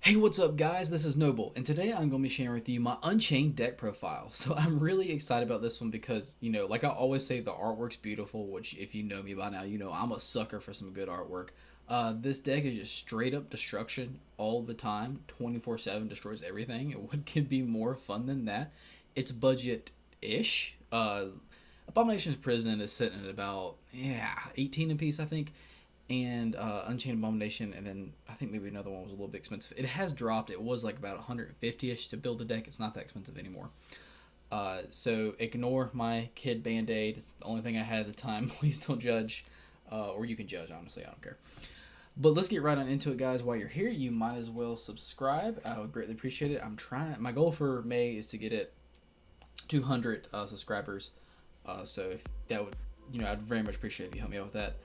Hey, what's up, guys? This is Noble, and today I'm going to be sharing with you my Unchained deck profile. So I'm really excited about this one because, like I always say, the artwork's beautiful, which if you know me by now, you know I'm a sucker for some good artwork. This deck is just straight up destruction all the time, 24/7, destroys everything. What could be more fun than that? It's budget-ish. Abominations Prison is sitting at about, 18 a piece, I think, and Unchained Abomination, and then I think maybe another one was a little bit expensive. It has dropped. It was like about 150-ish to build the deck. It's not that expensive anymore. So ignore my kid Band-Aid. It's the only thing I had at the time. Please don't judge. Or you can judge, honestly. I don't care. But let's get right on into it, guys. While you're here, you might as well subscribe. I would greatly appreciate it. I'm trying. My goal for May is to get it 200 subscribers. So if that would, I'd very much appreciate if you help me out with that.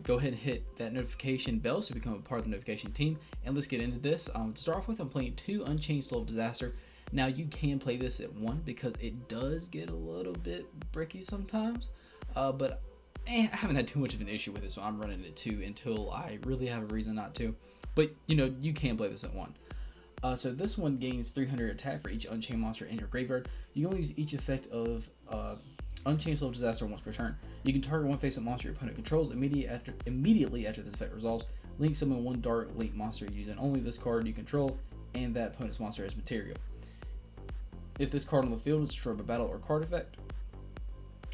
Go ahead and hit that notification bell so you become a part of the notification team. And let's get into this. To start off with, I'm playing 2 Unchained Soul of Disaster. Now, you can play this at 1 because it does get a little bit bricky sometimes. But I haven't had too much of an issue with it, so I'm running it 2 until I really have a reason not to. But, you can play this at 1. So this one gains 300 attack for each Unchained monster in your graveyard. You can only use each effect of Unchained Soul of Disaster once per turn. You can target one face-up monster your opponent controls immediately after this effect resolves. Link summon one dark link monster using only this card you control and that opponent's monster as material. If this card on the field is destroyed by battle or card effect,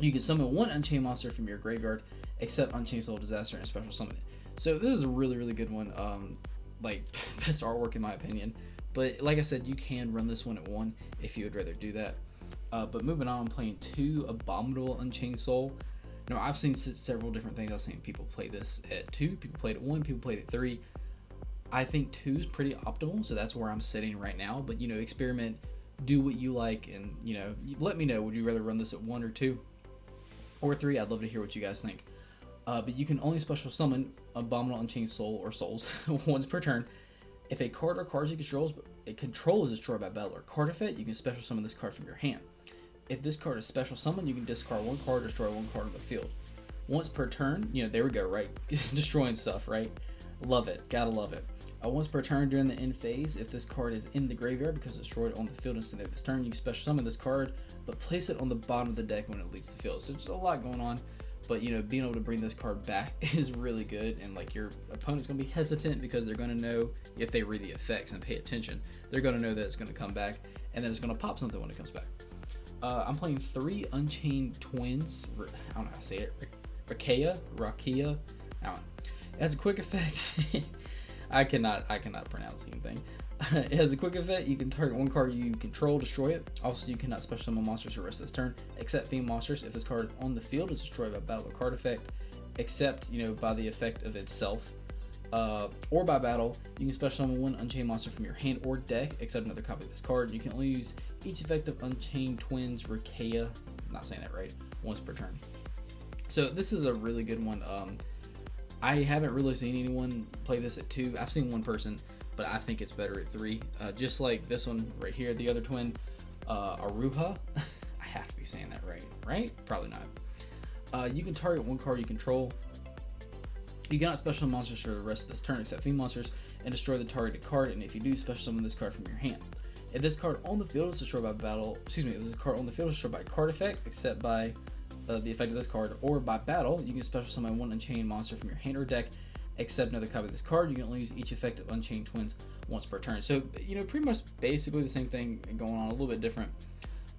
you can summon one Unchained monster from your graveyard except Unchained Soul of Disaster and special summon it. So this is a really, really good one. Best artwork in my opinion. But like I said, you can run this one at 1 if you would rather do that. But moving on, I'm playing 2 Abominable Unchained Soul. Now, I've seen several different things. I've seen people play this at 2, people played at 1, people played at 3. I think 2 is pretty optimal, so that's where I'm sitting right now. But, experiment, do what you like, and, let me know. Would you rather run this at 1 or 2 or 3? I'd love to hear what you guys think. But you can only special summon Abominable Unchained Soul or Souls once per turn. If a card or cards you control is destroyed by battle or card effect, you can special summon this card from your hand. If this card is special summoned, you can discard one card or destroy one card on the field. Once per turn, there we go, right? Destroying stuff, right? Love it. Gotta love it. Once per turn during the end phase, if this card is in the graveyard because it's destroyed on the field instead of this turn, you can special summon this card, but place it on the bottom of the deck when it leaves the field. So there's a lot going on, but being able to bring this card back is really good, and your opponent's gonna be hesitant because they're gonna know, if they read the effects and pay attention, they're gonna know that it's gonna come back, and then it's gonna pop something when it comes back. I'm playing 3 Unchained Twins. I don't know how to say it. Rakia. I don't know. It has a quick effect. I cannot pronounce anything. It has a quick effect. You can target one card you control, destroy it. Also, you cannot special summon monsters for the rest of this turn, except fiend monsters. If this card on the field is destroyed by battle or card effect, except by the effect of itself, or by battle, you can special summon one Unchained monster from your hand or deck, except another copy of this card. You can only use each effect of Unchained Twins Rakia, I'm not saying that right, once per turn. So this is a really good one. I haven't really seen anyone play this at 2. I've seen one person, but I think it's better at 3. Just like this one right here, the other twin, Aruha. I have to be saying that right? Probably not. You can target one card you control. You cannot special summon monsters for the rest of this turn except fiend monsters and destroy the targeted card, and if you do, special summon this card from your hand. If this card on the field is destroyed by battle, if this card on the field is destroyed by card effect, except by the effect of this card, or by battle, you can special summon one Unchained monster from your hand or deck, except another copy of this card. You can only use each effect of Unchained Twins once per turn. So, pretty much basically the same thing going on, a little bit different.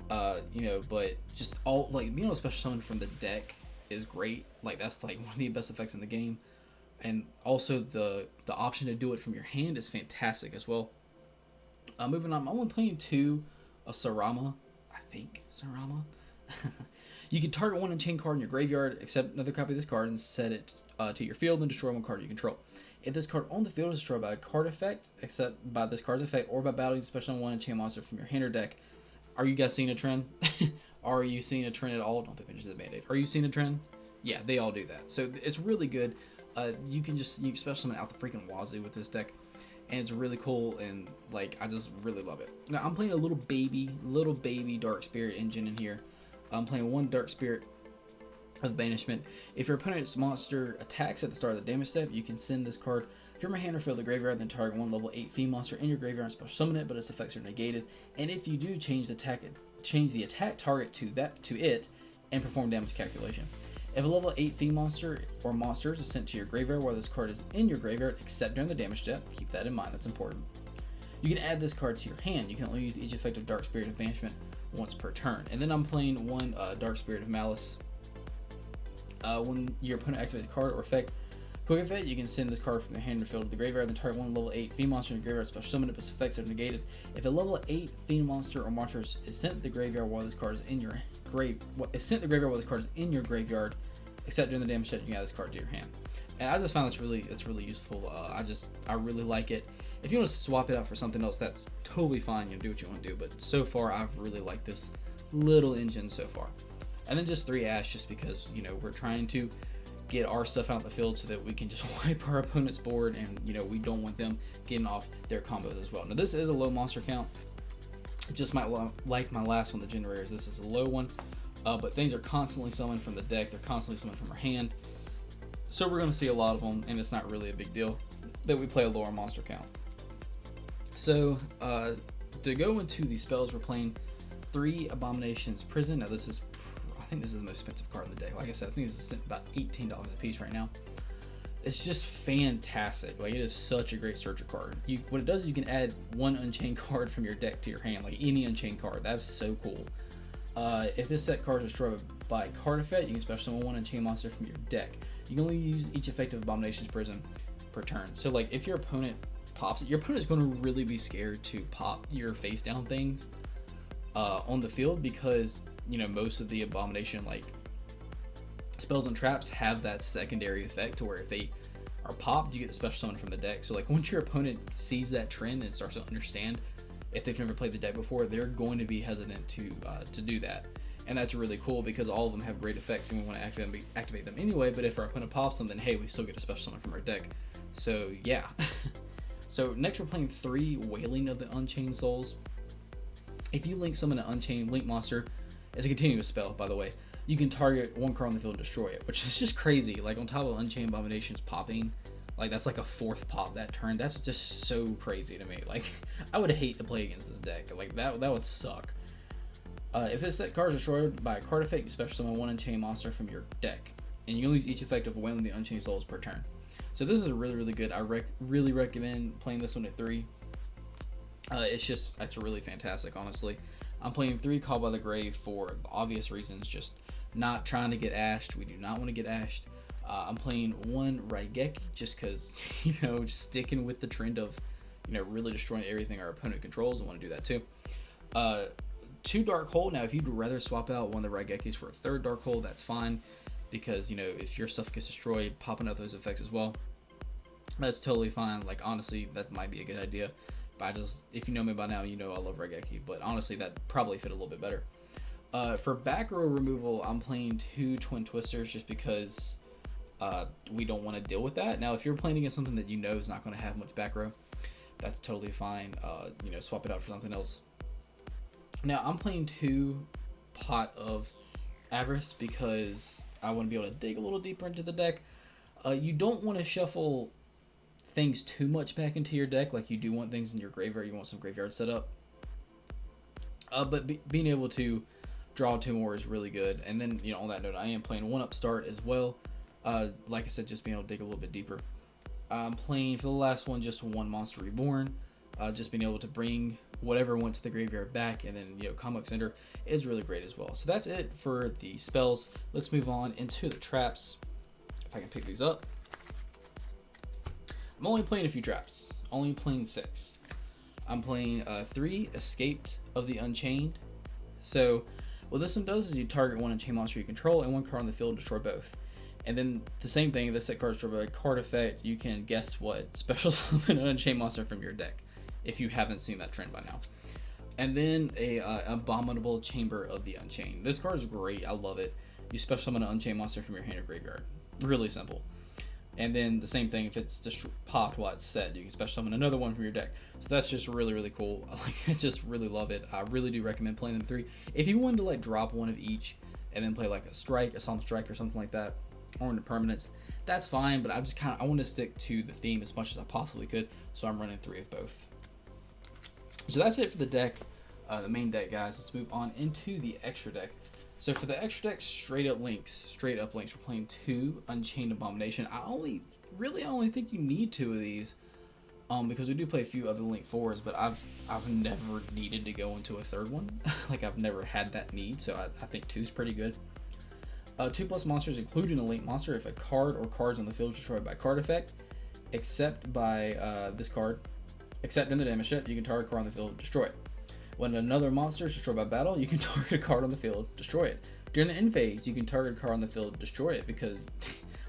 But just all, being able to special summon from the deck is great. That's one of the best effects in the game. And also the option to do it from your hand is fantastic as well. Moving on, I'm only playing 2 Sarama. I think Sarama. You can target one Unchained card in your graveyard, except another copy of this card, and set it to your field, and destroy one card you control. If this card on the field is destroyed by a card effect, except by this card's effect, or by battle, you can special summon one Unchained monster from your hand or deck. Are you guys seeing a trend? Are you seeing a trend at all? Don't pay attention to the Band-Aid. Are you seeing a trend? Yeah, they all do that. So it's really good. You can special summon out the freaking wazoo with this deck, and it's really cool, and I just really love it. Now I'm playing a little baby Dark Spirit engine in here. I'm playing 1 Dark Spirit of Banishment. If your opponent's monster attacks at the start of the damage step, you can send this card From your hand or field of the graveyard, then target one level 8 fiend monster in your graveyard and special summon it, but its effects are negated. And if you do, change the attack target to it and perform damage calculation. If a level 8 fiend monster or monsters is sent to your graveyard while this card is in your graveyard, except during the damage step, keep that in mind, that's important. You can add this card to your hand. You can only use each effect of Dark Spirit of Banishment once per turn. And then I'm playing one Dark Spirit of Malice. When your opponent activates a card or effect, quick effect, you can send this card from your hand or field to the graveyard, then target one level 8 fiend monster in the graveyard, special summon it, but its effects are negated. If a level 8 fiend monster or monster is sent to the graveyard while this card is in your graveyard, except during the damage step, you can add this card to your hand. And I just found it's really useful. I really like it. If you want to swap it out for something else, that's totally fine. You do what you want to do. But so far, I've really liked this little engine so far. And then just 3 Ash, just because we're trying to get our stuff out in the field so that we can just wipe our opponent's board, and we don't want them getting off their combos as well. Now this is a low monster count, just like my last one, the generators. This is a low one, but things are constantly summoned from the deck. They're constantly summoned from our hand, so we're going to see a lot of them, and it's not really a big deal that we play a lower monster count. So to go into the spells, we're playing 3 Abominations Prison. Now I think this is the most expensive card in the deck. Like I said, I think this is about $18 a piece right now. It's just fantastic. Like, it is such a great searcher card. What it does is you can add 1 Unchained card from your deck to your hand, like any Unchained card. That's so cool. If this set card is destroyed by a card effect, you can special summon 1 Unchained monster from your deck. You can only use each effect of Abominations Prison per turn. So like, if your opponent pops it, your opponent is going to really be scared to pop your face down things on the field, because most of the Abomination spells and traps have that secondary effect to where if they are popped, you get a special summon from the deck. So like, once your opponent sees that trend and starts to understand, if they've never played the deck before, they're going to be hesitant to do that. And that's really cool, because all of them have great effects and we want to activate them anyway. But if our opponent pops them, then hey, we still get a special summon from our deck. So yeah. So next we're playing 3 Wailing of the Unchained Souls. If you link summon an Unchained Link monster, it's a continuous spell, by the way, you can target 1 card on the field and destroy it, which is just crazy. Like, on top of Unchained Abominations popping, like, that's like a 4th pop that turn. That's just so crazy to me. Like, I would hate to play against this deck. Like, that would suck. If this set card is destroyed by a card effect, you special summon 1 Unchained monster from your deck, and you only use each effect of Wailing the Unchained Souls per turn. So this is really good. I really recommend playing this one at 3. It's really fantastic, honestly. I'm playing 3 Call by the Grave for obvious reasons, just not trying to get ashed. We do not want to get ashed. I'm playing 1 Raigeki just because, just sticking with the trend of, really destroying everything our opponent controls. I want to do that too. 2 Dark Hole. Now, if you'd rather swap out one of the Raigekis for a 3rd Dark Hole, that's fine, because, if your stuff gets destroyed, popping out those effects as well, that's totally fine. Like, honestly, that might be a good idea. If you know me by now, I love Raigeki, but honestly, that probably fit a little bit better. For back row removal, I'm playing 2 Twin Twisters just because we don't want to deal with that. Now, if you're playing against something that is not going to have much back row, that's totally fine. Swap it out for something else. Now, I'm playing 2 Pot of Avarice because I want to be able to dig a little deeper into the deck. You don't want to shuffle things too much back into your deck. Like, you do want things in your graveyard. You want some graveyard setup. But being able to draw 2 more is really good. And then, on that note, I am playing 1 Upstart as well. Like I said, just being able to dig a little bit deeper. I'm playing, for the last one, just 1 Monster Reborn. Just being able to bring whatever went to the graveyard back, and then, Combo Extender is really great as well. So that's it for the spells. Let's move on into the traps. If I can pick these up. I'm only playing a few traps. Only playing 6. I'm playing 3 Escaped of the Unchained. So what this one does is you target 1 Unchained monster you control and 1 card on the field and destroy both. And then the same thing, if this set card is destroyed by a card effect, you can guess what, special summon an Unchained monster from your deck, if you haven't seen that trend by now. And then a Abominable Chamber of the Unchained. This card is great. I love it. You special summon an Unchained monster from your hand or graveyard. Really simple. And then the same thing, if it's just popped while it's set, you can special summon another one from your deck. So that's just really cool. I just really love it. I really do recommend playing them 3. If you wanted to drop one of each and then play like a strike, a solemn strike or something like that, or into permanents, that's fine, but I want to stick to the theme as much as I possibly could, so I'm running 3 of both. So that's it for the deck, the main deck, guys. Let's move on into the extra deck. So for the extra deck, straight up links, we're playing 2 Unchained Abomination. I only think you need 2 of these, because we do play a few other link 4s, but I've never needed to go into a third one. Like, I've never had that need, so I think 2 is pretty good. 2+ monsters, including a link monster. If a card or cards on the field is destroyed by card effect, except by this card, except in the damage step, you can target a card on the field, destroy it. When another monster is destroyed by battle, you can target a card on the field, destroy it. During the end phase, you can target a card on the field, destroy it, because,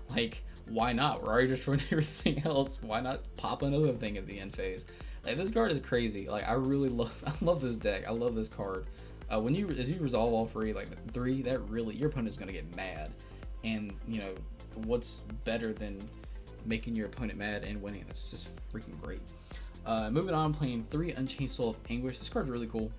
like, why not? We're already destroying everything else. Why not pop another thing at the end phase? Like, this card is crazy. Like, I love this deck. I love this card. As you resolve all 3, like 3, that really, your opponent's gonna get mad. And, you know, what's better than making your opponent mad and winning? That's just freaking great. Moving on, playing 3 Unchained Soul of Anguish. This card's really cool.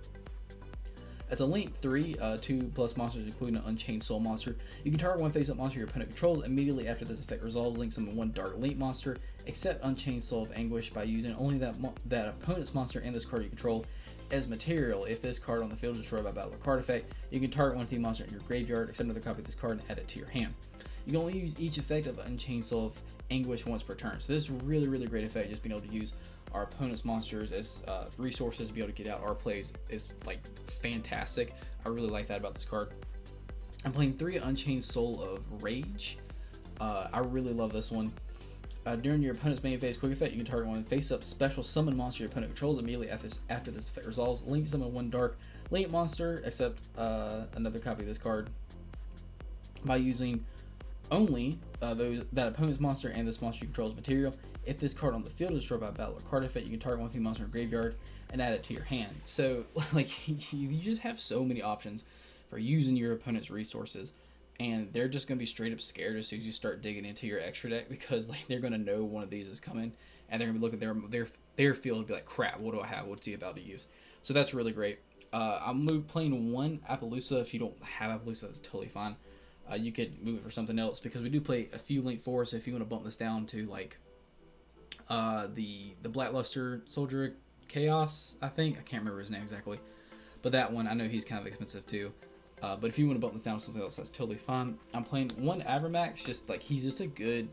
It's a link 3, 2+ monsters, including an Unchained Soul monster. You can target one face-up monster your opponent controls. Immediately after this effect resolves, link summon 1 dark link monster, except Unchained Soul of Anguish, by using only that opponent's monster and this card you control as material. If this card on the field is destroyed by battle or card effect, you can target one theme monster in your graveyard, except another copy of this card, and add it to your hand. You can only use each effect of Unchained Soul of Anguish once per turn. So this is really, really great effect, just being able to use our opponent's monsters as resources to be able to get out our plays is like fantastic. I really like that about this card. I'm playing 3 Unchained Soul of Rage. I really love this one. During your opponent's main phase quick effect, you can target one face-up special summon monster your opponent controls. Immediately after this effect resolves, link summon 1 dark link monster, except another copy of this card, by using only that opponent's monster and this monster you control as material. If this card on the field is destroyed by battle or card effect, you can target one theme monster in your graveyard and add it to your hand. So, like, you just have so many options for using your opponent's resources, and they're just gonna be straight up scared as soon as you start digging into your extra deck, because like they're gonna know one of these is coming, and they're gonna be looking at their field and be like, crap, what do I have? What's he about to use? So that's really great. I'm playing 1 Appaloosa. If you don't have Appaloosa, that's totally fine. You could move it for something else, because we do play a few link 4s. So if you want to bump this down to like the Blackluster Soldier Chaos, I can't remember his name exactly, but that one, I know he's kind of expensive too. But if you want to bump this down to something else, that's totally fine. I'm playing 1 Avermax, just like he's just a good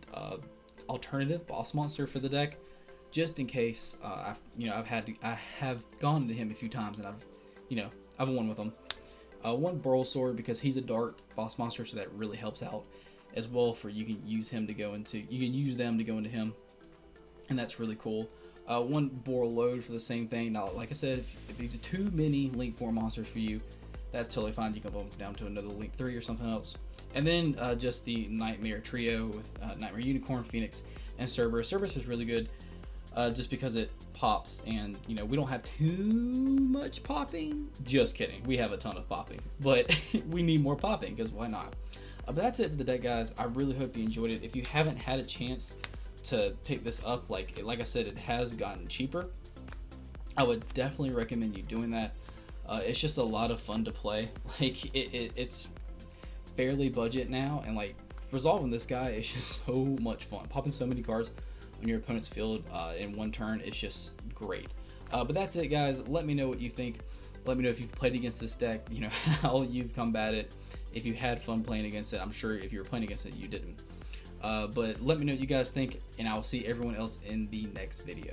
alternative boss monster for the deck, just in case. I have gone to him a few times, and I've won with him. 1 Burl Sword, because he's a dark boss monster, so that really helps out as well. For you can use them to go into him, and that's really cool. 1 Boral Load for the same thing. Now, like I said, if these are too many link 4 monsters for you, that's totally fine. You can bump them down to another link 3 or something else. And then just the Nightmare Trio with Nightmare Unicorn, Phoenix, and Cerberus. Cerberus is really good, just because it pops, and we don't have too much popping. Just kidding, we have a ton of popping, but we need more popping, because why not? But that's it for the deck, guys. I really hope you enjoyed it. If you haven't had a chance to pick this up, like I said, it has gotten cheaper. I would definitely recommend you doing that. It's just a lot of fun to play. Like it's fairly budget now, and like resolving this guy is just so much fun. Popping so many cards on your opponent's field in one turn, it's just great. But that's it, guys. Let me know what you think. Let me know if you've played against this deck, how you've combated it, if you had fun playing against it. I'm sure if you were playing against it, you didn't. But let me know what you guys think, and I will see everyone else in the next video.